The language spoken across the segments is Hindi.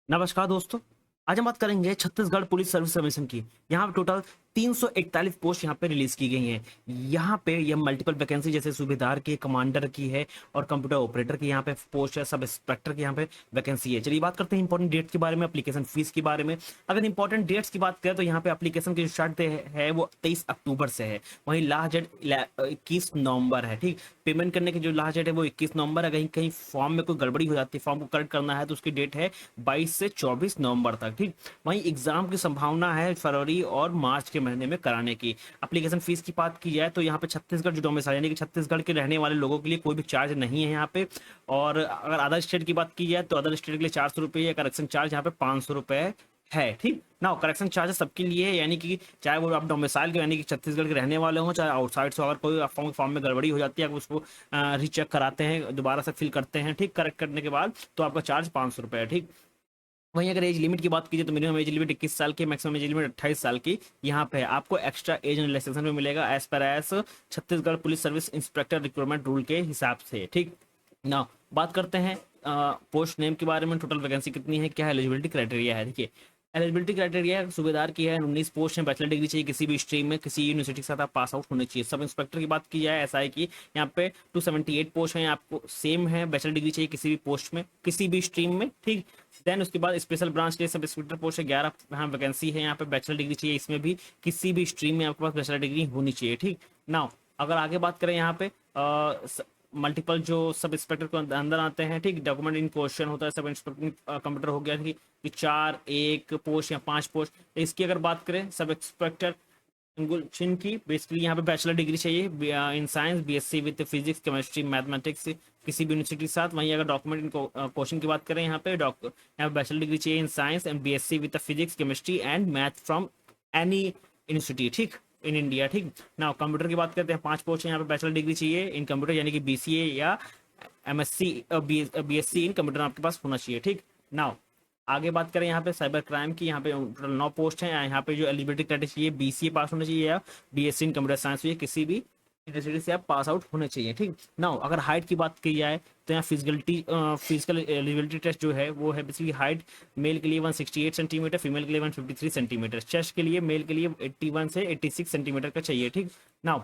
नमस्कार दोस्तों। आज हम बात करेंगे छत्तीसगढ़ पुलिस सर्विस कमीशन की। यहाँ पे टोटल 341 पोस्ट यहाँ पे रिलीज की गई हैं। यहाँ पे ये मल्टीपल वैकेंसी जैसे सूबेदार की, कमांडर की है और कंप्यूटर ऑपरेटर की यहाँ पे पोस्ट है, सब इंस्पेक्टर की यहाँ पे वैकेंसी है। चलिए बात करते हैं इंपॉर्टेंट डेट्स के बारे में, एप्लीकेशन फीस के बारे में। अगर इंपॉर्टेंट डेट्स की बात करें तो यहाँ पे एप्लीकेशन की जो स्टार्ट है वो 23 अक्टूबर से है। वहीं लास्ट डेट 21 नवंबर है। ठीक, पेमेंट करने की जो लास्ट डेट है वो 21 नवंबर है। कहीं कहीं फॉर्म में कोई गड़बड़ी हो जाती है, फॉर्म को करेक्ट करना है तो उसकी डेट है 22 से 24 नवंबर तक। ठीक, वहीं एग्जाम की संभावना है फरवरी और मार्च के महीने में कराने की। एप्लीकेशन फीस की बात की जाए तो यहाँ पे छत्तीसगढ़ जो डोमिसाइल यानी कि छत्तीसगढ़ के रहने वाले लोगों के लिए कोई भी चार्ज नहीं है यहाँ पे। और अगर अदर स्टेट की बात की जाए तो अदर स्टेट के लिए 400 रुपये, करेक्शन चार्ज यहाँ पे 500 रुपये है। ठीक ना, करेक्शन चार्जेस सबके लिए है, यानी कि चाहे वो आप डोमिसाइल के यानी कि छत्तीसगढ़ के रहने वाले हों, चाहे आउटसाइड से, अगर कोई फॉर्म में गड़बड़ी हो जाती है, आप उसको रीचेक कराते हैं, दोबारा से फिल करते हैं, ठीक, करेक्ट करने के बाद तो आपका चार्ज 500 रुपये है। ठीक, वहीं अगर एज लिमिट की बात कीजिए तो मिनिमम एज लिमिट 21 साल की, मैक्सिमम एज लिमिट 28 साल की यहाँ पे है। आपको एक्स्ट्रा एज रिलैक्सेशन भी मिलेगा एज पर age Chhattisgarh police service inspector recruitment rule के हिसाब से। ठीक ना, बात करते हैं पोस्ट नेम के बारे में। टोटल वैकेंसी कितनी है, क्या है, एलिजिबिलिटी क्राइटेरिया है। देखिए, एलिजिबिलिटी क्राइटेरिया सूबेदार की है, 19 पोस्ट है, बैचलर डिग्री चाहिए किसी भी स्ट्रीम में, किसी यूनिवर्सिटी के साथ आप पास आउट होने चाहिए। सब इंस्पेक्टर की बात की जाए एसआई की, यहाँ पे 278 पोस्ट हैं, आपको सेम है, बैचलर डिग्री चाहिए किसी भी पोस्ट में, किसी भी स्ट्रीम में। ठीक, देन उसके बाद स्पेशल ब्रांच के लिए सब इंस्पेक्टर पोस्ट है, 11 यहाँ वैकेंसी है। यहाँ पे बैचलर डिग्री चाहिए, इसमें भी किसी भी स्ट्रीम में आपके पास बैचलर डिग्री होनी चाहिए। ठीक, नाउ अगर आगे बात करें यहाँ पे मल्टीपल जो सब इंस्पेक्टर को अंदर आते हैं, ठीक, डॉक्यूमेंट इन क्वेश्चन होता है, सब इंस्पेक्टर कंप्यूटर हो गया कि 4 1 पोस्ट या 5 पोस्ट। इसकी अगर बात करें सब इंस्पेक्टर गुलचिन की, बेसिकली यहाँ पे बैचलर डिग्री चाहिए in science, BSc with physics chemistry mathematics किसी भी यूनिवर्सिटी के साथ। वहीं अगर डॉक्यूमेंट इन क्वेश्चन की बात करें यहाँ पे यहाँ पे बैचलर डिग्री चाहिए in science and BSc with physics chemistry and math from any university, ठीक, इन इंडिया। ठीक ना, कंप्यूटर की बात करते हैं, 5 पोस्ट है यहाँ पे, बैचलर डिग्री चाहिए इन कंप्यूटर यानी कि बीसीए या एमएससी बीएससी इन कंप्यूटर आपके पास होना चाहिए। ठीक, नाउ आगे बात करें यहाँ पे साइबर क्राइम की, यहाँ पे टोटल 9 पोस्ट हैं। यहाँ पे जो एलिजिबिलिटी क्राइटेरिया चाहिए, बीसीए पास होना चाहिए या बीएससी इन कंप्यूटर साइंस हुई किसी भी यूनिवर्सिटी से आप पास आउट होने चाहिए। ठीक, नाउ अगर हाइट की बात की जाए तो यहाँ फिजिकल एलिजिबिलिटी टेस्ट जो है वो है बेसिकली हाइट, मेल के लिए 168 सेंटीमीटर, फीमेल के लिए 153 सेंटीमीटर, चेस्ट के लिए मेल के लिए 81 से 86 सेंटीमीटर का चाहिए। ठीक, नाउ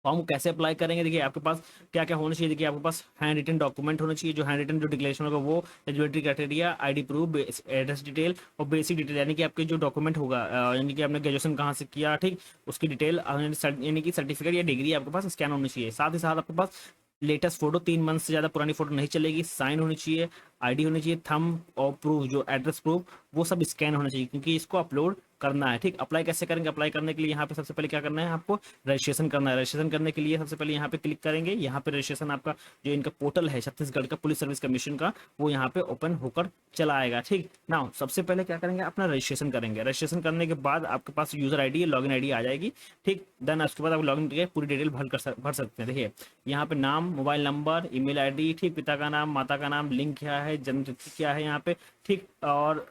फॉर्म कैसे अप्लाई करेंगे, देखिए आपके पास क्या क्या होना चाहिए। देखिए आपके पास हैंड रिटन डॉक्यूमेंट होना चाहिए, जो हैंड रिटन जो डिक्लेरेशन होगा वो, eligibility criteria, ID proof, address detail और बेसिक डिटेल, यानी कि आपके जो डॉक्यूमेंट होगा यानी कि आपने ग्रेजुएशन कहाँ से किया, ठीक, उसकी डिटेल, यानी कि सर्टिफिकेट या डिग्री आपके पास स्कैन होनी चाहिए। साथ ही साथ आपके पास लेटेस्ट फोटो, 3 मंथ से ज्यादा पुरानी फोटो नहीं चलेगी, साइन होनी चाहिए, आईडी होनी चाहिए, थंब और प्रूफ जो एड्रेस प्रूफ वो सब स्कैन होना चाहिए, क्योंकि इसको अपलोड करना है। ठीक, अप्लाई कैसे करेंगे, अप्लाई करने के लिए यहाँ पे सबसे पहले क्या करना है, आपको रजिस्ट्रेशन करना है। रजिस्ट्रेशन करने के लिए सबसे पहले यहाँ पे क्लिक करेंगे, यहाँ पे रजिस्ट्रेशन आपका जो इनका पोर्टल है छत्तीसगढ़ का पुलिस सर्विस कमीशन का, वो यहाँ पे ओपन होकर चला आएगा। ठीक ना, सबसे पहले क्या करेंगे, अपना रजिस्ट्रेशन करेंगे। रजिस्ट्रेशन करने के बाद आपके पास यूजर आईडी है, लॉगिन आईडी आ जाएगी। ठीक, देन उसके बाद आप लॉगिन करके पूरी डिटेल भर सकते हैं। देखिए यहाँ पे नाम, मोबाइल नंबर, ईमेल आईडी, ठीक, पिता का नाम, माता का नाम, लिंक क्या है, जन्म तिथि क्या है यहाँ पे, ठीक, और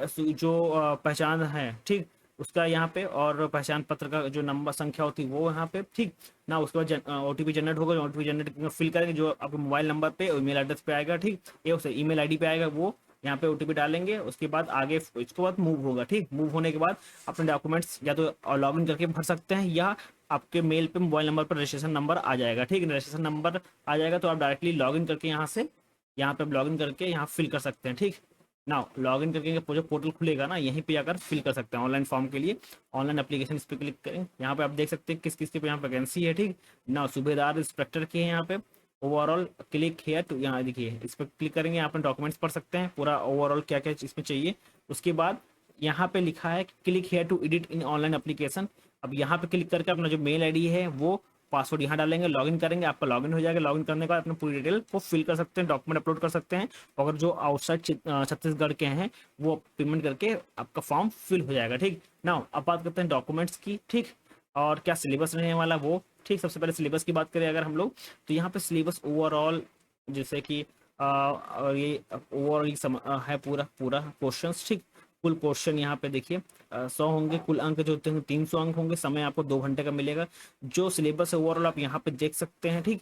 जो पहचान है, ठीक, उसका यहाँ पे, और पहचान पत्र का जो नंबर संख्या होती है वो यहाँ पे। ठीक ना, उसके बाद ओटीपी जनरेट होगा, ओटीपी जनरेट फिल करेंगे जो आपके मोबाइल नंबर पे और ईमेल एड्रेस पे आएगा। ठीक, ये उसे ईमेल आईडी पे आएगा, वो यहाँ पे ओटीपी डालेंगे। उसके बाद आगे इसके बाद मूव होगा। ठीक, मूव होने के बाद अपने डॉक्यूमेंट्स या तो लॉगिन करके भर सकते हैं, या आपके मेल पे मोबाइल नंबर पर रजिस्ट्रेशन नंबर आ जाएगा। ठीक, रजिस्ट्रेशन नंबर आ जाएगा तो आप डायरेक्टली लॉगिन करके यहाँ से, यहाँ पे लॉगिन करके यहाँ फिल कर सकते हैं। ठीक ना, लॉगिन करके जो पोर्टल खुलेगा ना, यहीं पे आकर फिल कर सकते हैं ऑनलाइन फॉर्म के लिए। ऑनलाइन एप्लीकेशन इस पर क्लिक करें, यहाँ पे आप देख सकते हैं किस किस के पे यहाँ वैकेंसी है। ठीक ना, सूबेदार इंस्पेक्टर की है यहाँ पे। ओवरऑल क्लिक हेयर टू, यहाँ देखिए इस पर क्लिक करेंगे, यहाँ पे डॉक्यूमेंट्स पढ़ सकते हैं पूरा ओवरऑल क्या क्या इसमें चाहिए। उसके बाद यहाँ पे लिखा है click here to edit in online application. अब यहाँ पे क्लिक करके अपना जो मेल आईडी है वो पासवर्ड यहाँ डालेंगे, लॉगिन करेंगे, आपका लॉगिन हो जाएगा। लॉगिन करने के बाद अपनी पूरी डिटेल को फिल कर सकते हैं, डॉक्यूमेंट अपलोड कर सकते हैं। अगर जो आउटसाइड छत्तीसगढ़ के हैं वो पेमेंट करके आपका फॉर्म फिल हो जाएगा। ठीक ना, अब बात करते हैं डॉक्यूमेंट्स की। ठीक, और क्या सिलेबस रहने वाला वो। ठीक, सबसे पहले सिलेबस की बात करें अगर हम लोग, तो यहाँ पे सिलेबस ओवरऑल जैसे कि और ये ओवरऑल है पूरा पूरा क्वेश्चंस। ठीक, कुल क्वेश्चन यहाँ पे देखिए 100 होंगे, कुल अंक जो होते हैं 300 अंक होंगे, समय आपको 2 घंटे का मिलेगा। जो सिलेबस है ओवरऑल आप यहाँ पे देख सकते हैं। ठीक,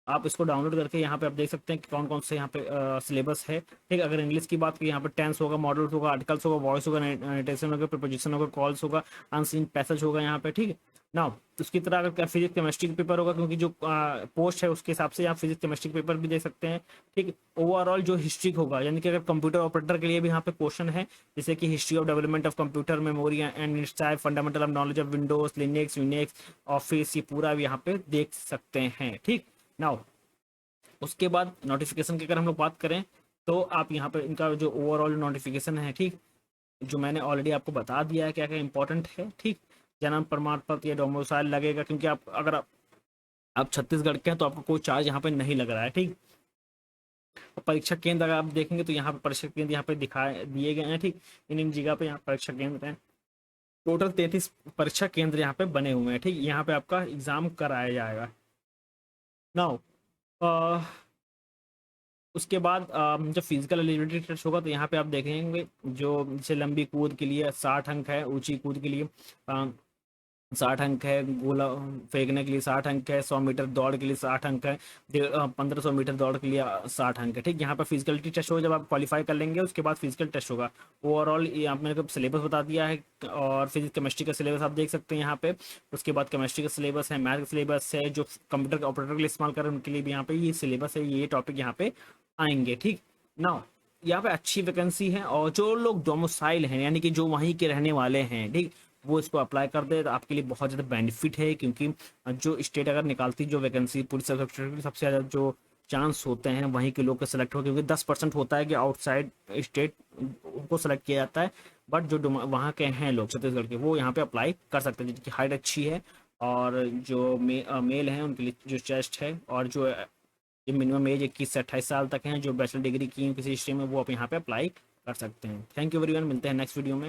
आप इसको डाउनलोड करके यहाँ पे आप देख सकते हैं कि कौन कौन से यहाँ पे सिलेबस है। ठीक, अगर इंग्लिश की बात करें यहाँ पे टेंस होगा, मॉडल्स होगा, आर्टिकल्स होगा, वॉइस होगा, नोटेशन होगा, प्रीपोजिशन होगा, कॉल्स होगा, अनसीन पैसेज होगा यहाँ पे। ठीक है ना, उसकी तरह अगर फिजिक्स केमिस्ट्री का पेपर होगा, क्योंकि जो पोस्ट है उसके हिसाब से आप फिजिक्स केमिस्ट्री पेपर भी दे सकते हैं। ठीक, ओवरऑल जो हिस्ट्री होगा, यानी कि अगर कंप्यूटर ऑपरेटर के लिए भी यहाँ पे क्वेश्चन है, जैसे कि history of development of computer, memory and it's type, fundamental of knowledge of Windows, Linux, Unix, office, ये पूरा भी यहाँ पे देख सकते हैं। ठीक नाउ, उसके बाद नोटिफिकेशन की अगर हम लोग बात करें तो आप यहाँ पे इनका जो ओवरऑल नोटिफिकेशन है, ठीक, जो मैंने ऑलरेडी आपको बता दिया है क्या क्या इंपॉर्टेंट है। ठीक, जन्म प्रमाण पत्र या डोमिसाइल लगेगा, क्योंकि आप अगर आप छत्तीसगढ़ के हैं तो आपको कोई चार्ज यहाँ पे नहीं लग रहा है। ठीक, परीक्षा केंद्र अगर आप देखेंगे तो यहाँ पे परीक्षा केंद्र यहाँ पे दिखाए दिए गए हैं। ठीक, इन जगह पे यहाँ परीक्षा केंद्र हैं, टोटल 33 परीक्षा केंद्र यहाँ पे बने हुए हैं। ठीक, यहाँ पे आपका एग्जाम कराया जाएगा। नाउ उसके बाद जब फिजिकल एलिजिबिलिटी टेस्ट होगा तो यहाँ पे आप देखेंगे जो जैसे लंबी कूद के लिए 60 अंक है, ऊंची कूद के लिए 60 अंक है, गोला फेंकने के लिए 60 अंक है, 100 मीटर दौड़ के लिए 60 अंक है, 1500 मीटर दौड़ के लिए 60 अंक है। ठीक, यहाँ पर फिजिकलिटी टेस्ट होगा, जब आप क्वालिफाई कर लेंगे उसके बाद फिजिकल टेस्ट होगा। ओवरऑल ये आपने सिलेबस बता दिया है, और फिजिक्स केमिस्ट्री का सिलेबस आप देख सकते हैं यहाँ पे। उसके बाद केमिस्ट्री का सिलेबस है, मैथ का सिलेबस है, जो कंप्यूटर ऑपरेटर के लिए इस्तेमाल कर रहे हैं उनके लिए भी यहाँ पे ये सिलेबस है, ये टॉपिक यहाँ पे आएंगे। ठीक ना, यहाँ पे अच्छी वैकेंसी है, और जो लोग डोमिसाइल हैं यानी कि जो वहीं के रहने वाले हैं, ठीक, वो इसको अप्लाई कर दे तो आपके लिए बहुत ज़्यादा बेनिफिट है। क्योंकि जो स्टेट अगर निकालती जो वैकेंसी पुलिस सब सबसे ज़्यादा जो चांस होते हैं वहीं के लोग का सिलेक्ट हो, क्योंकि 10% होता है कि आउटसाइड स्टेट को सिलेक्ट किया जाता है। बट जो वहाँ के हैं लोग छत्तीसगढ़ के, वो यहाँ पे अप्लाई कर सकते हैं, जिनकी हाइट अच्छी है, और जो मेल हैं उनके लिए जो चेस्ट है, और जो मिनिमम एज 21 से 28 साल तक हैं, जो बैचलर डिग्री की है किसी स्ट्रीम में, वो आप यहाँ पे अप्लाई कर सकते हैं। थैंक यू एवरीवन, मिलते हैं नेक्स्ट वीडियो में।